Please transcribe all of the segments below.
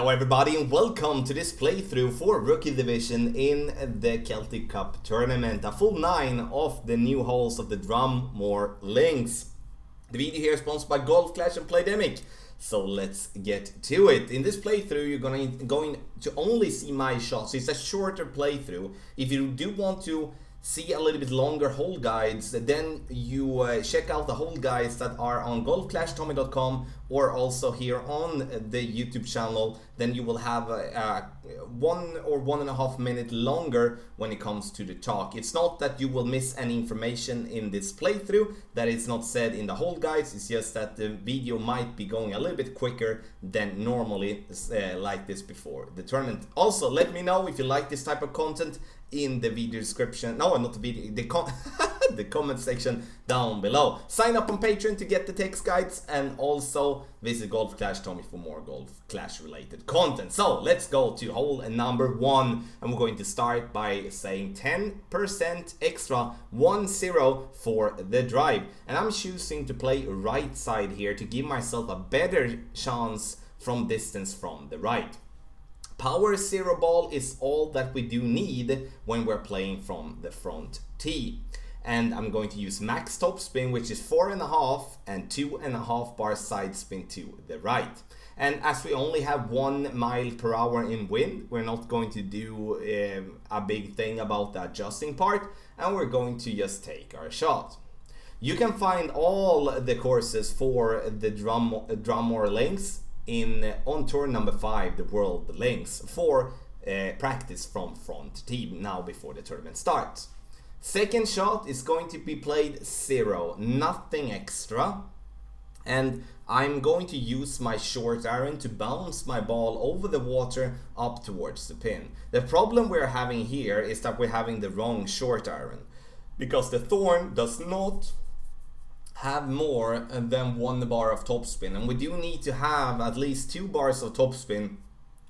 Hello everybody and welcome to this playthrough for Rookie Division in the Celtic Cup Tournament. A full 9 of the new holes of the Drummore Links. The video here is sponsored by Golf Clash and Playdemic. So let's get to it. In this playthrough you're going to only see my shots. It's a shorter playthrough. If you do want to see a little bit longer hole guides, then you check out the hole guides that are on golfclashtommy.com or also here on the YouTube channel. Then you will have 1 or 1.5 minutes longer when it comes to the talk. It's not that you will miss any information in this playthrough that is not said in the hole guides. It's just that the video might be going a little bit quicker than normally like this before the tournament. Also, let me know if you like this type of content in the video description. No, not the video, the comment section down below. Sign up on Patreon to get the text guides and also visit Golf Clash Tommy for more Golf Clash related content. So let's go to hole number 1 and we're going to start by saying 10% extra 1-0 for the drive. And I'm choosing to play right side here to give myself a better chance from distance from the right. Power 0 ball is all that we do need when we're playing from the front tee. And I'm going to use max topspin, which is 4.5 and 2.5 bar side spin to the right. And as we only have 1 mile per hour in wind, we're not going to do a big thing about the adjusting part, and we're going to just take our shot. You can find all the courses for the Drummore Links on tour number 5, the World Links, for practice from front tee now before the tournament starts. Second shot is going to be played 0, nothing extra, and I'm going to use my short iron to bounce my ball over the water up towards the pin. The problem we're having here is that we're having the wrong short iron, because the thorn does not have more than 1 bar of topspin, and we do need to have at least 2 bars of topspin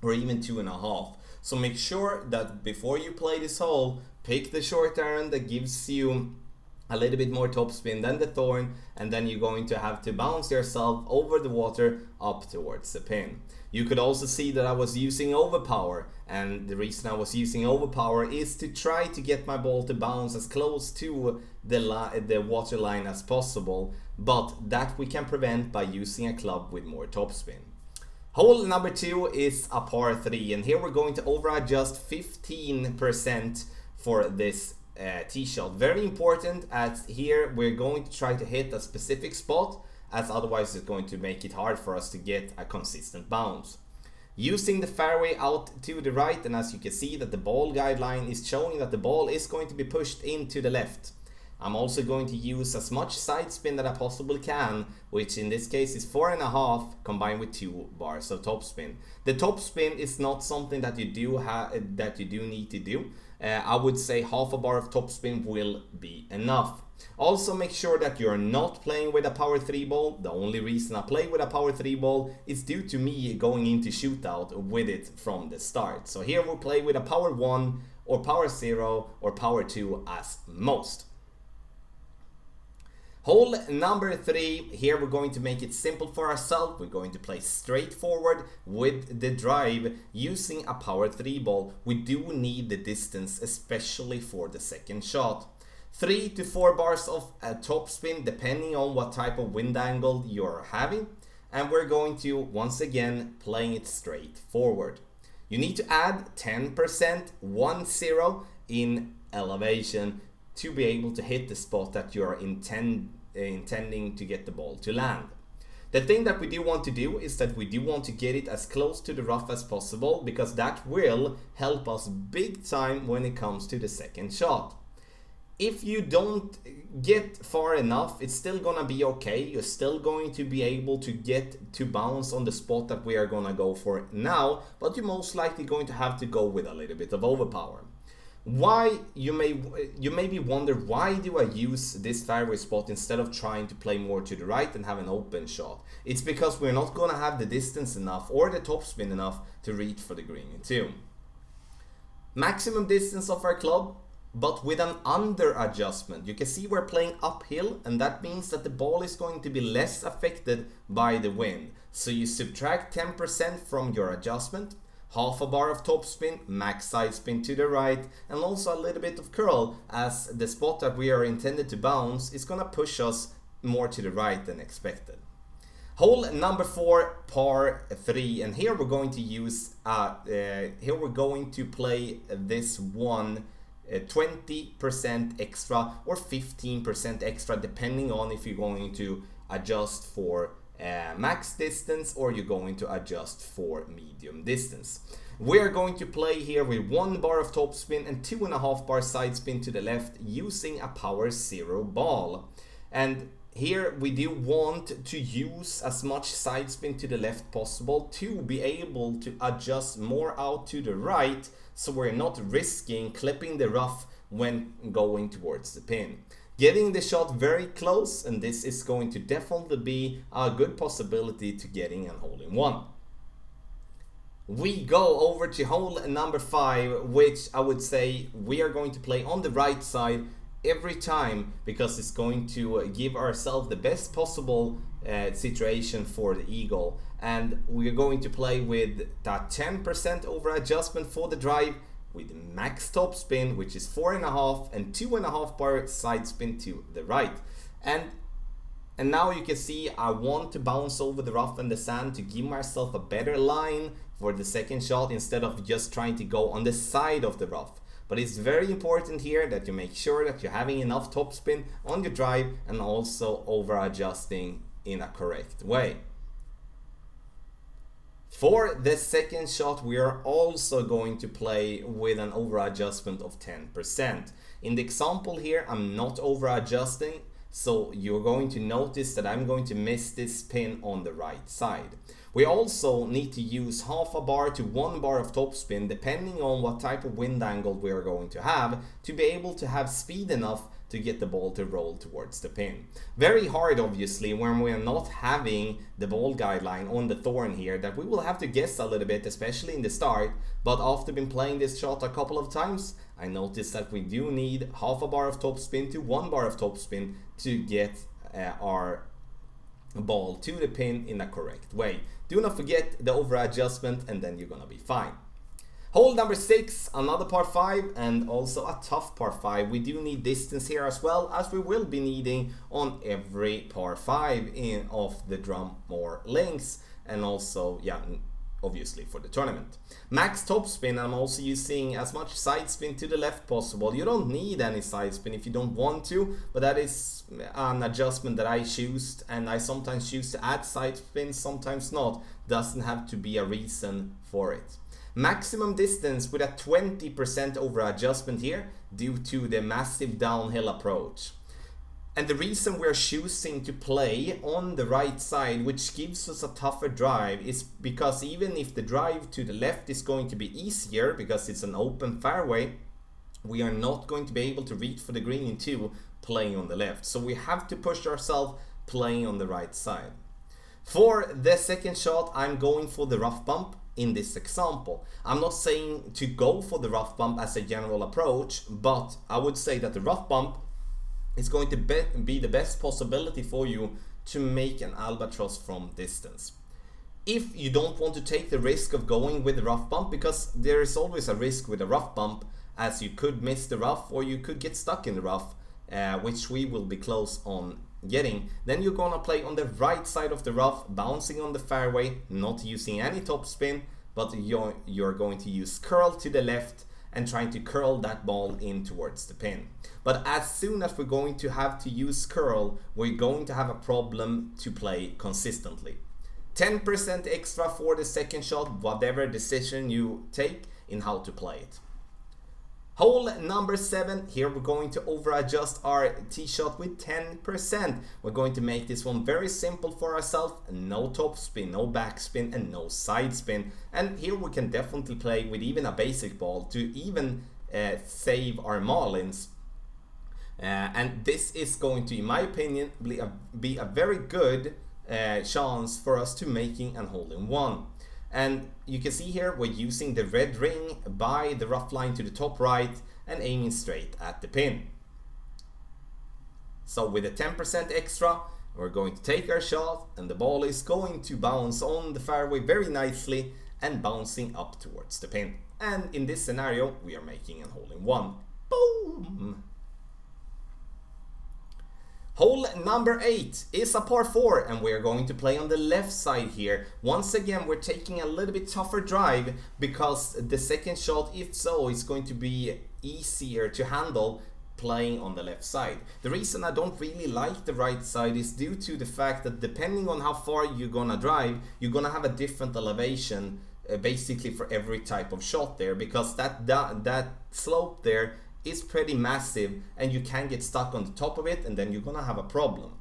or even 2.5. So make sure that before you play this hole, pick the short iron that gives you a little bit more topspin than the thorn, and then you're going to have to bounce yourself over the water up towards the pin. You could also see that I was using overpower, and the reason I was using overpower is to try to get my ball to bounce as close to the water line as possible, but that we can prevent by using a club with more topspin. Hole number 2 is a par 3, and here we're going to over adjust 15% for this tee shot. Very important, as here we're going to try to hit a specific spot, as otherwise it's going to make it hard for us to get a consistent bounce. Using the fairway out to the right, and as you can see that the ball guideline is showing that the ball is going to be pushed into the left. I'm also going to use as much side spin that I possibly can, which in this case is 4.5 combined with 2 bars of topspin. The topspin is not something that you do need to do. I would say half a bar of topspin will be enough. Also make sure that you're not playing with a power 3 ball. The only reason I play with a power 3 ball is due to me going into shootout with it from the start. So here we'll play with a power 1 or power 0 or power 2 as most. Hole number 3, here we're going to make it simple for ourselves. We're going to play straightforward with the drive using a power 3 ball. We do need the distance, especially for the second shot. 3 to 4 bars of topspin depending on what type of wind angle you're having. And we're going to, once again, playing it straight forward. You need to add 10%, 1-0 in elevation to be able to hit the spot that you're intending to get the ball to land. The thing that we do want to do is that we do want to get it as close to the rough as possible, because that will help us big time when it comes to the second shot. If you don't get far enough, it's still gonna be okay. You're still going to be able to get to bounce on the spot that we are gonna go for now, but you're most likely going to have to go with a little bit of overpower. Why, you maybe wonder, why do I use this fairway spot instead of trying to play more to the right and have an open shot? It's because we're not gonna have the distance enough or the topspin enough to reach for the green in 2. Maximum distance of our club but with an under adjustment. You can see we're playing uphill, and that means that the ball is going to be less affected by the wind. So you subtract 10% from your adjustment, half a bar of topspin, max side spin to the right, and also a little bit of curl, as the spot that we are intended to bounce is going to push us more to the right than expected. Hole number 4, par 3, and here we're going to use play this one 20% extra or 15% extra, depending on if you're going to adjust for max distance or you're going to adjust for medium distance. We're going to play here with 1 bar of topspin and 2.5 bar side spin to the left using a power 0 ball. And here we do want to use as much side spin to the left possible to be able to adjust more out to the right, so we're not risking clipping the rough when going towards the pin. Getting the shot very close, and this is going to definitely be a good possibility to getting an hole in one. We go over to hole number 5, which I would say we are going to play on the right side every time, because it's going to give ourselves the best possible situation for the eagle. And we're going to play with that 10% over adjustment for the drive, with max top spin, which is 4.5 and 2.5 bar side spin to the right. And now you can see I want to bounce over the rough and the sand to give myself a better line for the second shot, instead of just trying to go on the side of the rough. But it's very important here that you make sure that you're having enough topspin on your drive and also over adjusting in a correct way. For the second shot, we are also going to play with an over adjustment of 10%. In the example here, I'm not over adjusting, so you're going to notice that I'm going to miss this pin on the right side. We also need to use half a bar to 1 bar of topspin, depending on what type of wind angle we are going to have, to be able to have speed enough to get the ball to roll towards the pin. Very hard, obviously, when we are not having the ball guideline on the thorn here, that we will have to guess a little bit, especially in the start. But after been playing this shot a couple of times, I noticed that we do need half a bar of topspin to 1 bar of topspin to get our ball to the pin in a correct way. Do not forget the over adjustment, and then you're gonna be fine. Hole number 6, another par 5, and also a tough par 5. We do need distance here as well, as we will be needing on every par 5 of the drum more links, and also, yeah, obviously for the tournament. Max topspin, I'm also using as much side spin to the left possible. You don't need any side spin if you don't want to, but that is an adjustment that I choose, and I sometimes choose to add side spin, sometimes not. Doesn't have to be a reason for it. Maximum distance with a 20% over adjustment here due to the massive downhill approach. And the reason we're choosing to play on the right side, which gives us a tougher drive, is because even if the drive to the left is going to be easier because it's an open fairway, we are not going to be able to reach for the green in 2 playing on the left. So we have to push ourselves playing on the right side. For the second shot, I'm going for the rough bump in this example. I'm not saying to go for the rough bump as a general approach, but I would say that the rough bump is going to be the best possibility for you to make an albatross from distance. If you don't want to take the risk of going with the rough bump, because there is always a risk with a rough bump, as you could miss the rough or you could get stuck in the rough, which we will be close on getting, then you're gonna play on the right side of the rough, bouncing on the fairway, not using any topspin, but you're going to use curl to the left and trying to curl that ball in towards the pin. But as soon as we're going to have to use curl, we're going to have a problem to play consistently. 10% extra for the second shot, whatever decision you take in how to play it. Hole number 7, here we're going to over adjust our tee shot with 10%. We're going to make this one very simple for ourselves. No top spin, no back spin, and no side spin. And here we can definitely play with even a basic ball to even save our marlins. And this is going to, in my opinion, be a very good chance for us to making an hole in one. And you can see here we're using the red ring by the rough line to the top right, and aiming straight at the pin. So with a 10% extra, we're going to take our shot and the ball is going to bounce on the fairway very nicely and bouncing up towards the pin. And in this scenario, we are making a hole-in-one. Boom! Hole number 8 is a par 4 and we're going to play on the left side here. Once again, we're taking a little bit tougher drive because the second shot, if so, is going to be easier to handle playing on the left side. The reason I don't really like the right side is due to the fact that depending on how far you're gonna drive, you're gonna have a different elevation basically for every type of shot there, because that slope there is pretty massive and you can get stuck on the top of it and then you're gonna have a problem.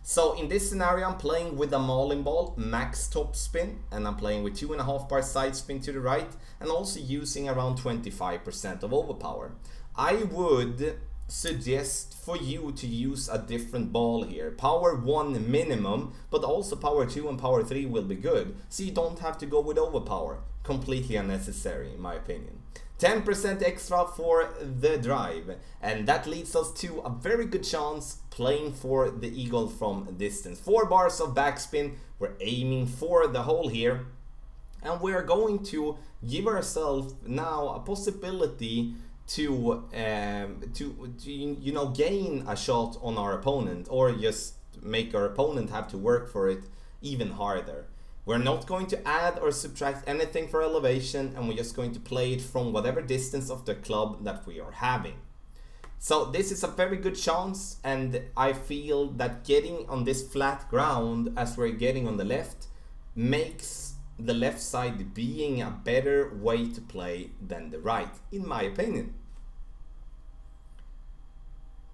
So in this scenario, I'm playing with a Marlin ball, max top spin, and I'm playing with 2.5 bar side spin to the right and also using around 25% of overpower. I would suggest for you to use a different ball here. Power 1 minimum, but also power 2 and power 3 will be good, so you don't have to go with overpower. Completely unnecessary in my opinion. 10% extra for the drive, and that leads us to a very good chance playing for the eagle from distance. 4 bars of backspin, we're aiming for the hole here, and we're going to give ourselves now a possibility to you know, gain a shot on our opponent, or just make our opponent have to work for it even harder. We're not going to add or subtract anything for elevation, and we're just going to play it from whatever distance of the club that we are having. So this is a very good chance, and I feel that getting on this flat ground as we're getting on the left makes the left side being a better way to play than the right, in my opinion.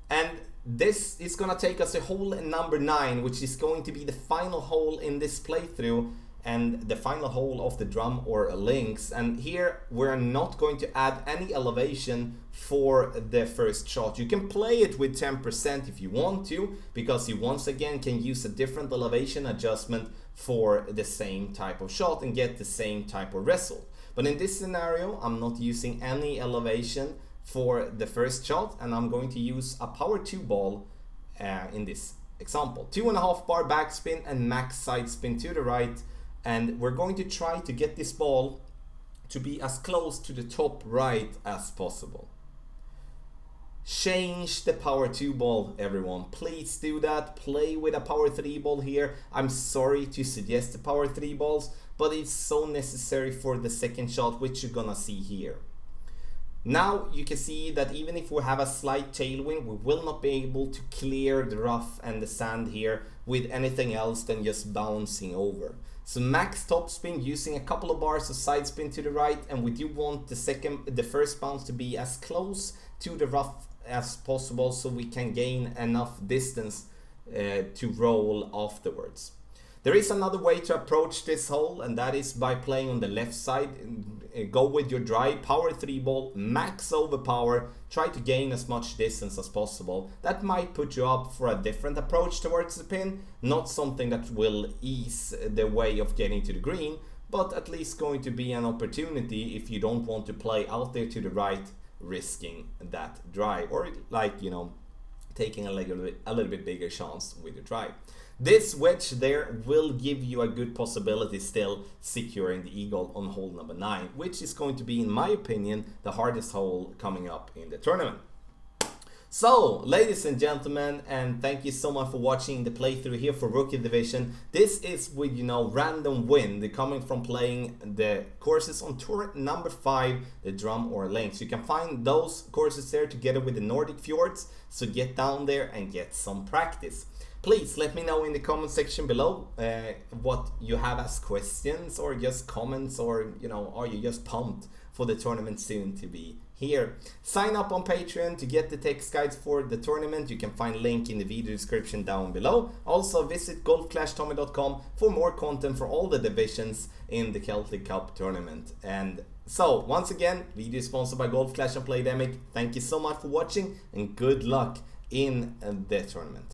And this is gonna take us to hole number 9, which is going to be the final hole in this playthrough and the final hole of the drum or links. And here we're not going to add any elevation for the first shot. You can play it with 10% if you want to, because you once again can use a different elevation adjustment for the same type of shot and get the same type of result. But in this scenario, I'm not using any elevation for the first shot, and I'm going to use a power 2 ball in this example. 2.5 bar backspin and max side spin to the right, and we're going to try to get this ball to be as close to the top right as possible. Change the power 2 ball, everyone. Please do that. Play with a power 3 ball here. I'm sorry to suggest the power 3 balls, but it's so necessary for the second shot, which you're gonna see here. Now you can see that even if we have a slight tailwind, we will not be able to clear the rough and the sand here with anything else than just bouncing over. So max top spin using a couple of bars of side spin to the right, and we do want the first bounce to be as close to the rough as possible so we can gain enough distance to roll afterwards. There is another way to approach this hole, and that is by playing on the left side. Go with your drive, power 3 ball, max overpower, try to gain as much distance as possible. That might put you up for a different approach towards the pin, not something that will ease the way of getting to the green, but at least going to be an opportunity if you don't want to play out there to the right, risking that drive, or like, you know, taking a little bit bigger chance with your drive. This wedge there will give you a good possibility still securing the eagle on hole number 9, which is going to be, in my opinion, the hardest hole coming up in the tournament. So, ladies and gentlemen, and thank you so much for watching the playthrough here for Rookie Division. This is with, you know, random wind coming from playing the courses on tour number 5, the drum or links. You can find those courses there together with the Nordic fjords, so get down there and get some practice. Please let me know in the comment section below what you have as questions or just comments, or, you know, are you just pumped for the tournament soon to be here. Sign up on Patreon to get the text guides for the tournament. You can find link in the video description down below. Also visit golfclashtommy.com for more content for all the divisions in the Celtic Cup Tournament. And so once again, video is sponsored by Golf Clash and Playdemic. Thank you so much for watching and good luck in the tournament.